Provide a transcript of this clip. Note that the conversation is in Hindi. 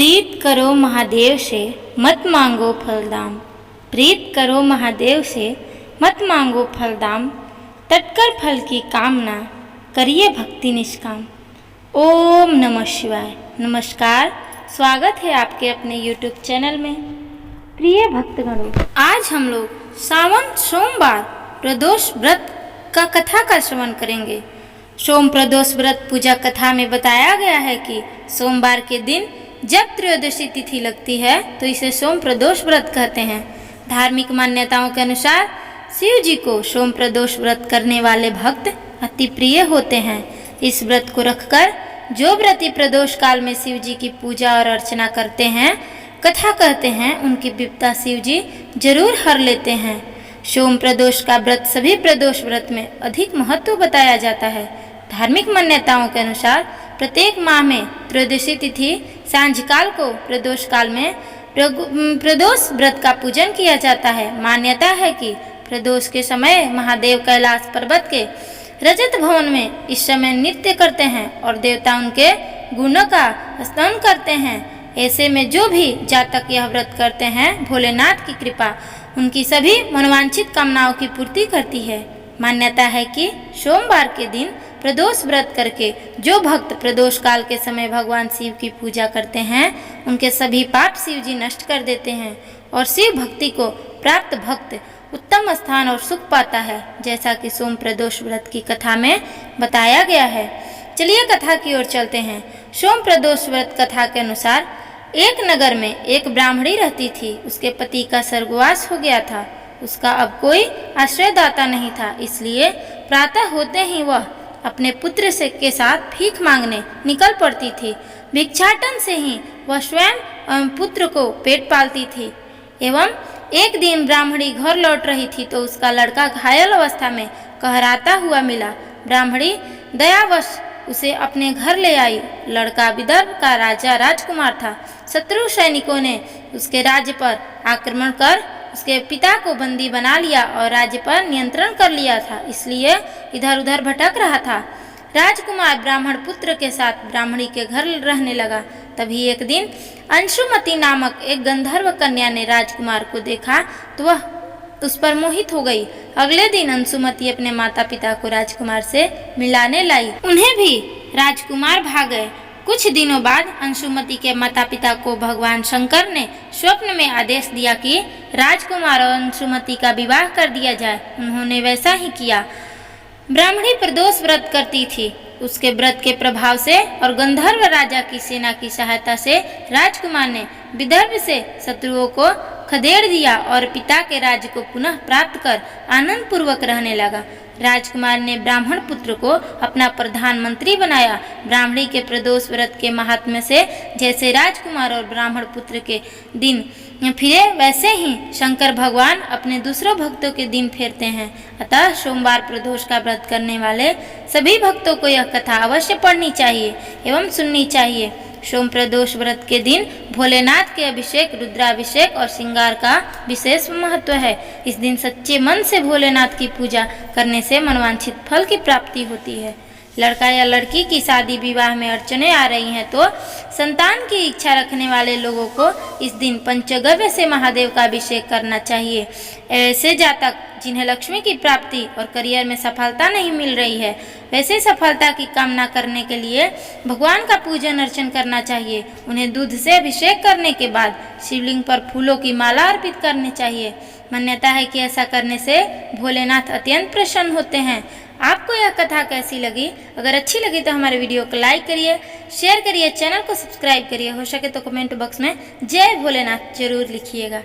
प्रीत करो महादेव से मत मांगो फलदाम। प्रीत करो महादेव से मत मांगो फलदाम। तटकर फल की कामना करिए भक्ति निष्काम। ओम नमः शिवाय। नमस्कार, स्वागत है आपके अपने YouTube चैनल में। प्रिय भक्तगणों, आज हम लोग सावन सोमवार प्रदोष व्रत का कथा का श्रवण करेंगे। सोम प्रदोष व्रत पूजा कथा में बताया गया है कि सोमवार के दिन जब त्रयोदशी तिथि लगती है तो इसे सोम प्रदोष व्रत कहते हैं। धार्मिक मान्यताओं के अनुसार शिव जी को सोम प्रदोष व्रत करने वाले भक्त अति प्रिय होते हैं। इस व्रत को रखकर जो व्रती प्रदोष काल में शिव जी की पूजा और अर्चना करते हैं, कथा कहते हैं, उनकी विपदा शिव जी जरूर हर लेते हैं। सोम प्रदोष का व्रत सभी प्रदोष व्रत में अधिक महत्व बताया जाता है। धार्मिक मान्यताओं के अनुसार प्रत्येक माह में त्रयोदशी तिथि सांझ काल को प्रदोष काल में प्रदोष व्रत का पूजन किया जाता है। मान्यता है कि प्रदोष के समय महादेव कैलाश पर्वत के रजत भवन में इस समय नृत्य करते हैं और देवता उनके गुणों का स्तवन करते हैं। ऐसे में जो भी जातक यह व्रत करते हैं, भोलेनाथ की कृपा उनकी सभी मनोवांछित कामनाओं की पूर्ति करती है। मान्यता है कि सोमवार के दिन प्रदोष व्रत करके जो भक्त प्रदोष काल के समय भगवान शिव की पूजा करते हैं, उनके सभी पाप शिव जी नष्ट कर देते हैं और शिव भक्ति को प्राप्त भक्त उत्तम स्थान और सुख पाता है, जैसा कि सोम प्रदोष व्रत की कथा में बताया गया है। चलिए कथा की ओर चलते हैं। सोम प्रदोष व्रत कथा के अनुसार एक नगर में एक ब्राह्मणी रहती थी। उसके पति का स्वर्गवास हो गया था। उसका अब कोई आश्रयदाता नहीं था, इसलिए प्रातः होते ही वह अपने पुत्र से के साथ भीख मांगने निकल पड़ती थी। भिक्षाटन से ही वह स्वयं पुत्र को पेट पालती थी। एवं एक दिन ब्राह्मणी घर लौट रही थी तो उसका लड़का घायल अवस्था में कहराता हुआ मिला। ब्राह्मणी दयावश उसे अपने घर ले आई। लड़का विदर्भ का राजा राजकुमार था। शत्रु सैनिकों ने उसके राज्य पर आक्रमण कर उसके पिता को बंदी बना लिया और राज्य पर नियंत्रण कर लिया था, इसलिए इधर उधर भटक रहा था। राजकुमार ब्राह्मण पुत्र के साथ ब्राह्मणी के घर रहने लगा। तभी एक दिन अंशुमति नामक एक गंधर्व कन्या ने राजकुमार को देखा तो वह उस पर मोहित हो गई। अगले दिन अंशुमति अपने माता पिता को राजकुमार से मिलाने लाई। उन्हें भी राजकुमार भाग गए। कुछ दिनों बाद अंशुमति के माता पिता को भगवान शंकर ने स्वप्न में आदेश दिया कि राजकुमार और अंशुमति का विवाह कर दिया जाए। उन्होंने वैसा ही किया। ब्राह्मणी प्रदोष व्रत करती थी। उसके व्रत के प्रभाव से और गंधर्व राजा की सेना की सहायता से राजकुमार ने विदर्भ से शत्रुओं को खदेड़ दिया और पिता के राज्य को पुनः प्राप्त कर आनंद पूर्वक रहने लगा। राजकुमार ने ब्राह्मण पुत्र को अपना प्रधानमंत्री बनाया। ब्राह्मणी के प्रदोष व्रत के महात्म्य से जैसे राजकुमार और ब्राह्मण पुत्र के दिन फिरे, वैसे ही शंकर भगवान अपने दूसरों भक्तों के दिन फेरते हैं। अतः सोमवार प्रदोष का व्रत करने वाले सभी भक्तों को यह कथा अवश्य पढ़नी चाहिए एवं सुननी चाहिए। सोम प्रदोष व्रत के दिन भोलेनाथ के अभिषेक, रुद्राभिषेक और श्रृंगार का विशेष महत्व है। इस दिन सच्चे मन से भोलेनाथ की पूजा करने से मनवांछित फल की प्राप्ति होती है। लड़का या लड़की की शादी विवाह में अड़चनें आ रही हैं तो संतान की इच्छा रखने वाले लोगों को इस दिन पंचगव्य से महादेव का अभिषेक करना चाहिए। ऐसे जातक जिन्हें लक्ष्मी की प्राप्ति और करियर में सफलता नहीं मिल रही है, वैसे सफलता की कामना करने के लिए भगवान का पूजन अर्चन करना चाहिए। उन्हें दूध से अभिषेक करने के बाद शिवलिंग पर फूलों की माला अर्पित करनी चाहिए। मान्यता है कि ऐसा करने से भोलेनाथ अत्यंत प्रसन्न होते हैं। आपको यह कथा कैसी लगी? अगर अच्छी लगी तो हमारे वीडियो को लाइक करिए, शेयर करिए, चैनल को सब्सक्राइब करिए। हो सके तो कमेंट बॉक्स में जय भोलेनाथ जरूर लिखिएगा।